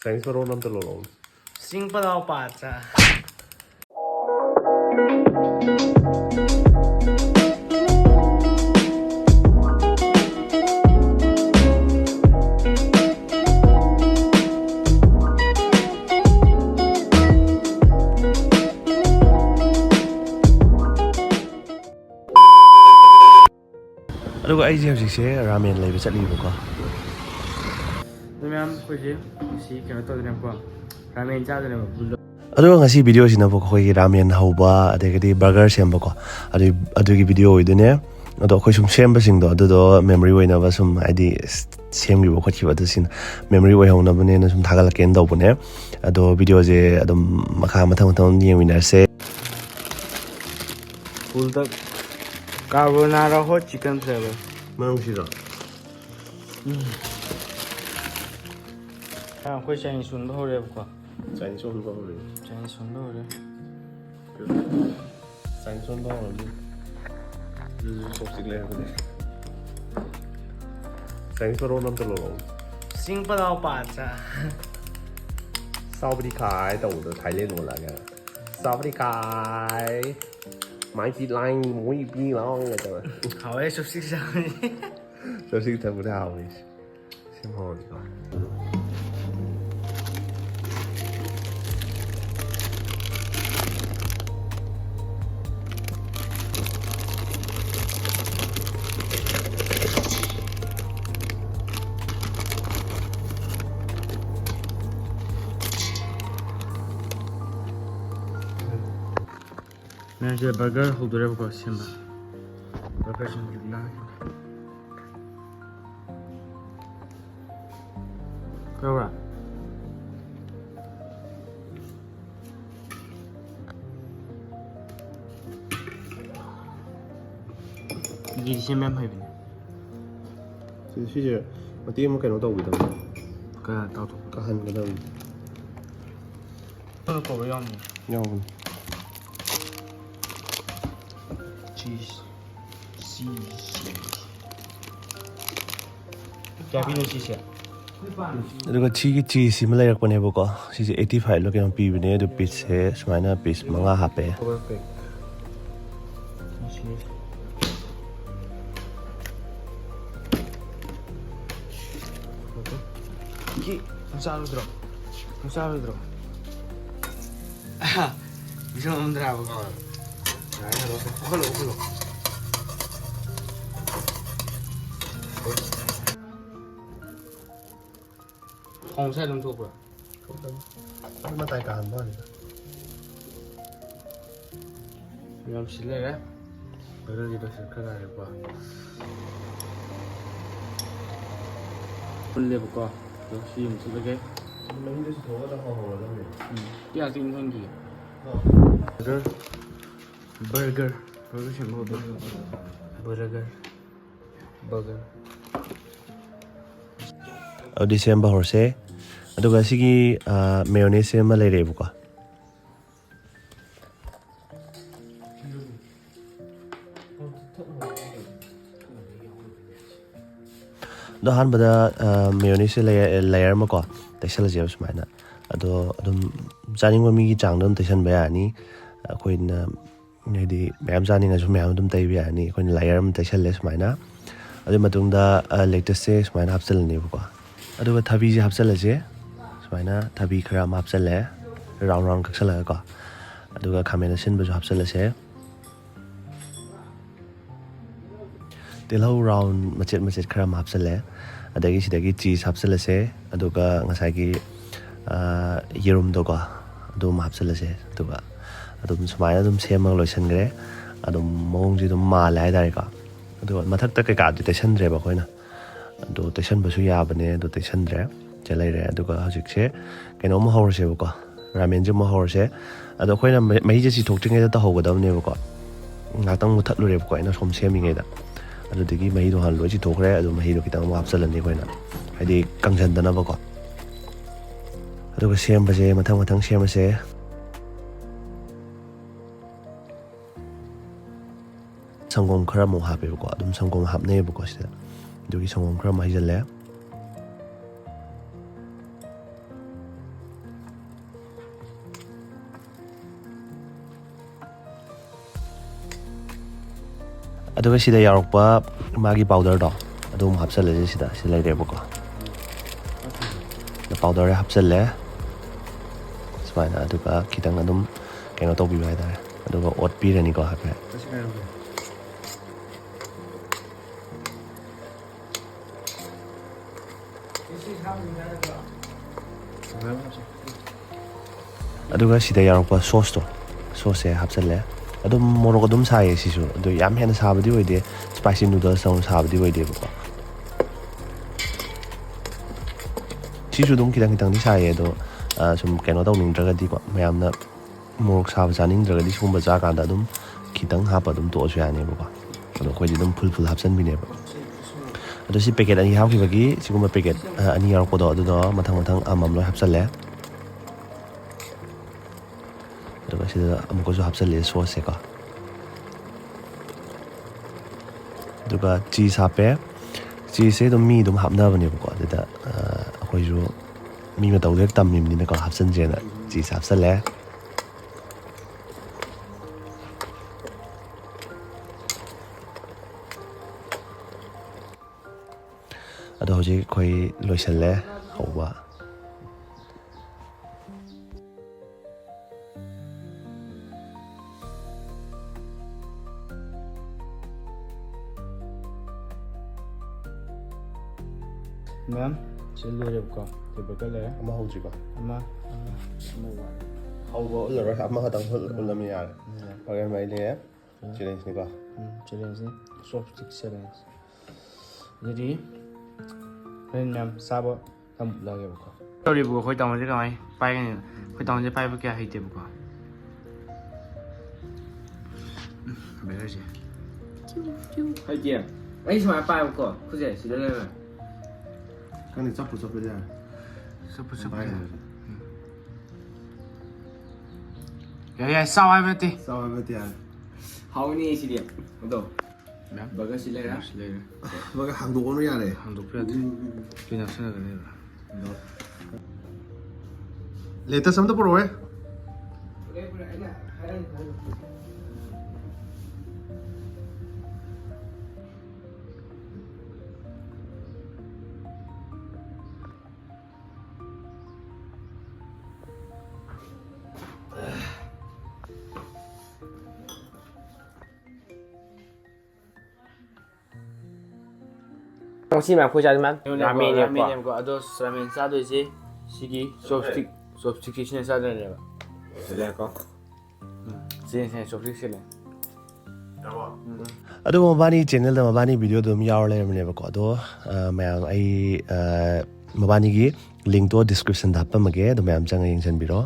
Chinese roll nam talo roll. Sing pa daw pata. Aduga ai je hojik ramen leiba chatlibako. Ma'am, kuji si kaya to din ko. Ramen cha din mo. Aduga ngasi video sina bo khoi ramen hauba adegadi burger semba ko. Adugi video oidune ado khoi sum semba singdo ado memory oina ba sum id semgi bo khochi ba sin memory oi hona bane na sum thagal ken do bune ado video je adum makha mathang yengwina se Full the carbonara ho chicken flavor. mang sira Ah, khoi Chinese sun ho re ko. Chinese on ba re Chinese sun ho re. Chinese on ba re chopstick le ba Chinese roll nam talo roll. Sing pa daw pata. สวัสดีครับแต่我的台练我来了สวัสดีครับ买笔来我一笔然后那个好诶，熟悉上。这是一个不太好的先好你看那这 burger 好多人不高兴吧 ？burger 是不拉。够了。你先别拍呗。谢谢我第一幕看到味道个到头。个很个的这个口味要你。要不 cheese，加冰的谢谢。ꯑꯗꯨꯒ ꯁꯤꯒꯤ ꯆꯤꯁꯁꯤꯃ ꯂꯩꯔꯛꯄꯅꯦꯕꯀꯣ ꯁꯤꯁꯦ 85ꯂ ꯀꯩꯅꯣ ꯄꯤꯕꯅꯦ ꯑꯗꯨ ꯄꯤꯁꯁꯦ ꯁꯨꯃꯥꯏꯅ piece 5 ꯍꯥꯞꯄꯦ Iki, masaludro. Bisa ngomong berapa? Halo. Hong sai dong tuh bro. Ini mah taikan banget. Yang sila ya. Baru kita sekarang ada apa? Boleh buka. Terus sih mesti lagi. Ini dia sudah ada hal-hal lain. Dia tinggal lagi. Burger sih mau burger. Audi sembah horse. Aduga sigi mayonnaise sembah lere buka. Dahan pada mayonnaise layer mako taisal je usmaina ado adum janing mi gi chang dum taisan bayani koina nedi mayam janing asu mayam dum tai bayani koina layer am taisal le usmaina adu matungda latest se usmaina hapsal ni buka adu thabi je hapsal je usmaina thabi khara ma hapsal le round kaksal ko adu khamen sin bu hapsal se Tilau round macet khara ma hapsal le adagi sidagi cheese hapsalase aduga ngasagi yerum doga adum hapsalase aduga adum sumaina adum semang loisangre adum mongji dum ma lai dai ka aduga mathak ta ka di tension re ba koina adu tension basu ya bane adu tension re chelai re aduga hajik se keno ma hor se ko ramen je ma hor se adu koina mai je si thoktinge da hogadam ne ko ngatang muthat lu re ko ina som semi nge da ꯑꯗꯨꯗꯒꯤ ꯃꯍꯤꯗꯣ ꯍꯥꯟꯅ ꯂꯣꯏ ꯆꯤꯊꯣꯛꯈ꯭ꯔꯦ ꯑꯗꯨ ꯃꯍꯤꯗꯣ ꯈꯤꯇꯪ ꯑꯃꯨꯛ ꯍꯥꯞꯆꯜꯂꯅꯤ ꯑꯩꯈꯣꯏꯅ ꯍꯥꯏꯗꯤ ꯀꯪꯁꯟꯗꯅꯕꯀꯣ ꯑꯗꯨꯒ ꯁꯦꯝꯕꯁꯦ ꯃꯊꯪ ꯁꯦꯝꯕꯁꯦ ꯁꯪꯒꯣꯝ ꯈꯔ ꯑꯃꯨꯛ ꯍꯥꯞꯄꯦꯕꯀꯣ ꯑꯗꯨꯝ ꯁꯪꯒꯣꯝ ꯍꯥꯞꯅꯩꯌꯦꯕꯀꯣ ꯁꯤꯗ ꯑꯗꯨꯒꯤ ꯁꯪꯒꯣꯝ ꯈꯔ ꯑꯃꯨꯛ ꯍꯩꯖꯜꯂꯦ ꯑꯗꯨꯒ ꯁꯤꯗ ꯌꯥꯎꯔꯛꯄ ꯃꯥꯒꯤ ꯄꯥꯎꯗꯔꯗꯣ ꯑꯗꯨ ꯑꯃꯨꯛ ꯍꯥꯞꯆꯜꯂꯁꯦ ꯁꯤꯗ ꯂꯩꯔꯦꯕꯀꯣ ꯄꯥꯎꯗꯔ ꯍꯥꯞꯆꯜꯂꯦ ꯁꯨꯃꯥꯏꯅ ꯑꯗꯨꯒ ꯈꯤꯇꯪ ꯑꯗꯨꯝ ꯀꯩꯅꯣ ꯇꯧꯕꯤꯕ ꯍꯥꯏꯇꯥꯔꯦ ꯑꯗꯨꯒ ꯑꯣꯠꯄꯤꯔꯅꯤꯀꯣ ꯍꯥꯏꯐꯦꯠ ꯑꯗꯨꯒ ꯁꯤꯗ ꯌꯥꯎꯔꯛꯄ ꯁꯣꯁꯁꯦ ꯍꯥꯞꯆꯜꯂꯦ ꯑꯗꯨꯝ ꯃꯣꯔꯣꯛ ꯑꯗꯨꯝ ꯁꯥꯏꯌꯦ ꯁꯤꯁꯨ ꯑꯗꯨ ꯌꯥꯝ ꯍꯦꯟꯅ ꯁꯥꯕꯗꯤ ꯑꯣꯏꯗꯦ ꯁ꯭ꯄꯥꯏꯁꯤ ꯅꯨꯗꯜꯁ ꯇꯧꯅ ꯁꯥꯕꯗꯤ ꯑꯣꯏꯗꯦꯕꯀꯣ ꯁꯤꯁꯨ ꯑꯗꯨꯝ ꯈꯤꯇꯪꯗꯤ ꯁꯥꯏꯌꯦ ꯑꯗꯣ ꯁꯨꯝ ꯀꯩꯅꯣ ꯇꯧꯅꯤꯡꯗ꯭ꯔꯒꯗꯤꯀꯣ ꯃꯌꯥꯝꯅ ꯃꯣꯔꯣꯛ ꯁꯥꯕ ꯆꯥꯅꯤꯡꯗ꯭ꯔꯒꯗꯤ ꯁꯤꯒꯨꯝꯕ ꯆꯥꯀꯥꯟꯗ ꯑꯗꯨꯝ ꯈꯤꯇꯪ ꯍꯥꯞꯄ ꯑꯗꯨꯝ ꯇꯣꯛꯑꯁꯨ ꯌꯥꯅꯦꯕꯀꯣ ꯑꯗꯣ ꯑꯩꯈꯣꯏꯗꯤ ꯑꯗꯨꯝ ꯐꯨꯜ ꯍꯥꯞꯆꯟꯕꯤꯅꯦꯕ ꯑꯗꯣ ꯁꯤ ꯄꯦꯀꯦꯠ 2 ꯍꯥꯞꯈꯤꯕꯒꯤ ꯁꯤꯒꯨꯝꯕ ꯄꯦꯀꯦꯠ 2 ꯌꯥꯎꯔꯛꯄꯗꯣ ꯑꯗꯨꯗꯣ ꯃꯊꯪ ꯑꯃꯃꯝ ꯂꯣꯏ ꯍꯥꯞꯆꯜꯂꯦ ꯑꯗꯨꯒ ꯁꯤꯗ ꯑꯃꯨꯛꯀꯁꯨ ꯍꯥꯞꯆꯜꯂꯦ ꯁꯣꯁꯁꯦꯀꯣ ꯑꯗꯨꯒ ꯆꯤꯁ ꯍꯥꯞꯄꯦ ꯆꯤꯁꯁꯦ ꯑꯗꯨꯝ ꯃꯤ ꯑꯗꯨꯝ ꯍꯥꯞꯅꯕꯅꯦꯕꯀꯣ ꯑꯗꯨꯗ ꯑꯩꯈꯣꯏꯁꯨ ꯃꯤ ꯃꯇꯧꯗꯣ ꯍꯦꯛ ꯇꯝꯃꯤꯕꯅꯤꯅꯀꯣ ꯍꯥꯞꯆꯟꯁꯦꯅ ꯆꯤꯁ ꯍꯥꯞꯆꯜꯂꯦ ꯑꯗꯣ ꯍꯧꯖꯤꯛ ꯑꯩꯈꯣই ꯂꯣꯏꯁꯜꯂꯦ ꯍꯧꯕ ꯃꯌꯥꯝ ꯁꯤ ꯂꯣꯏꯔꯦꯕꯀꯣ ꯇꯦꯕꯜꯒ ꯂꯩꯔꯦ ꯑꯃ ꯍꯧꯗ꯭ꯔꯤꯕ ꯑꯃ ꯍꯧꯕ ꯎꯠꯂꯔꯣꯏ ꯑꯃꯈꯛꯇꯪ ꯎꯠꯂꯝꯃꯤ ꯌꯥꯔꯦ ꯍꯣꯔꯦꯟ ꯃꯩꯂꯦ ꯆꯦꯂꯦꯟꯖꯅꯤꯀꯣ ꯆꯦꯂꯦꯟꯖꯅꯤ ꯆꯣꯞꯁꯇꯤꯛ ꯆꯦꯂꯦꯟꯖ ꯑꯗꯨꯗꯤ ꯍꯣꯔꯦꯟ ꯃꯌꯥꯝ ꯆꯥꯕ ꯇꯝꯂꯒꯦꯕꯀꯣ ꯇꯧꯔꯤꯕꯀꯣ ꯑꯩꯈꯣꯏ ꯇꯥꯃꯣꯁꯦ ꯀꯃꯥꯏ ꯄꯥꯏꯒꯅꯤ ꯑꯩꯈꯣꯏ ꯇꯥꯃꯣꯁꯦ ꯄꯥꯏꯕ ꯀꯌꯥ ꯍꯩꯇꯦꯕꯀꯣ ꯕꯦꯂꯔꯁꯦ ꯍꯩꯇꯦ ꯑꯩ ꯁꯨꯃꯥꯏꯅ ꯄꯥꯏꯕꯀꯣ ꯈꯨꯠꯁꯦ ꯁꯤꯗ ꯂꯩꯔꯦ ꯈꯪꯗꯦ ꯆꯞꯄꯨ ꯌꯥꯔꯦ ꯆꯞꯄꯨ ꯌꯥꯏ ꯆꯥꯎ ꯍꯥꯏꯕ ꯅꯠꯇꯦ ꯌꯥꯔꯦ ꯍꯥꯎꯅꯤ ꯁꯤꯗꯤ ꯑꯗꯣ ꯕꯔꯒꯔ ꯁꯤ ꯂꯩꯔꯦ ꯃꯒ ꯍꯥꯡꯗꯣꯛꯑꯣꯅ ꯌꯥꯔꯦ ꯍꯥꯡꯗꯣꯛꯄ ꯌꯥꯗꯦ ꯀꯨꯏꯅ ꯍꯥꯞꯆꯟꯅꯒꯅꯦꯕ ꯑꯗꯣ ꯂꯦꯇꯁ ꯑꯝꯇ ꯄꯨꯔꯛꯑꯣꯍꯦ ꯑꯩꯅ ꯍꯥꯏꯔꯛꯑꯅꯤ ꯉꯁꯤ ꯃꯌꯥꯝ ꯑꯩꯈꯣꯏ ꯆꯥꯗꯣꯏ ꯃꯌꯥꯝ ꯔꯥꯃꯦꯟꯅꯦꯕꯀꯣ ꯑꯗꯣ ꯔꯥꯃꯦꯟ ꯆꯥꯗꯣꯏꯁꯤ ꯁꯤꯒꯤ ꯆꯣꯞꯁꯇꯤꯛꯁꯤ ꯁꯤꯅ ꯆꯥꯗꯣꯏꯅꯦꯕ ꯁꯤꯗꯀꯣ ꯁꯤꯅ ꯆꯣꯞꯁꯇꯤꯛ ꯁꯤꯜꯂꯦ ꯑꯗꯨꯒ ꯃꯕꯥꯅꯤ ꯆꯦꯅꯦꯜꯗ ꯃꯕꯥꯅꯤ ꯚꯤꯗꯤꯑꯣ ꯑꯗꯨꯝ ꯌꯥꯎꯔ ꯂꯩꯔꯝꯕꯅꯦꯕꯀꯣ ꯑꯗꯣ ꯃꯌꯥꯝ ꯑꯩ ꯃꯕꯥꯅꯤꯒꯤ ꯂꯤꯡꯛꯇꯣ ꯗꯤꯁꯀ꯭ꯔꯤꯞꯁꯟꯗ ꯍꯥꯞꯄꯝꯃꯒꯦ ꯑꯗꯣ ꯃꯌꯥꯝ ꯆꯪꯉ ꯌꯦꯡꯁꯤꯟꯕꯤꯔꯣ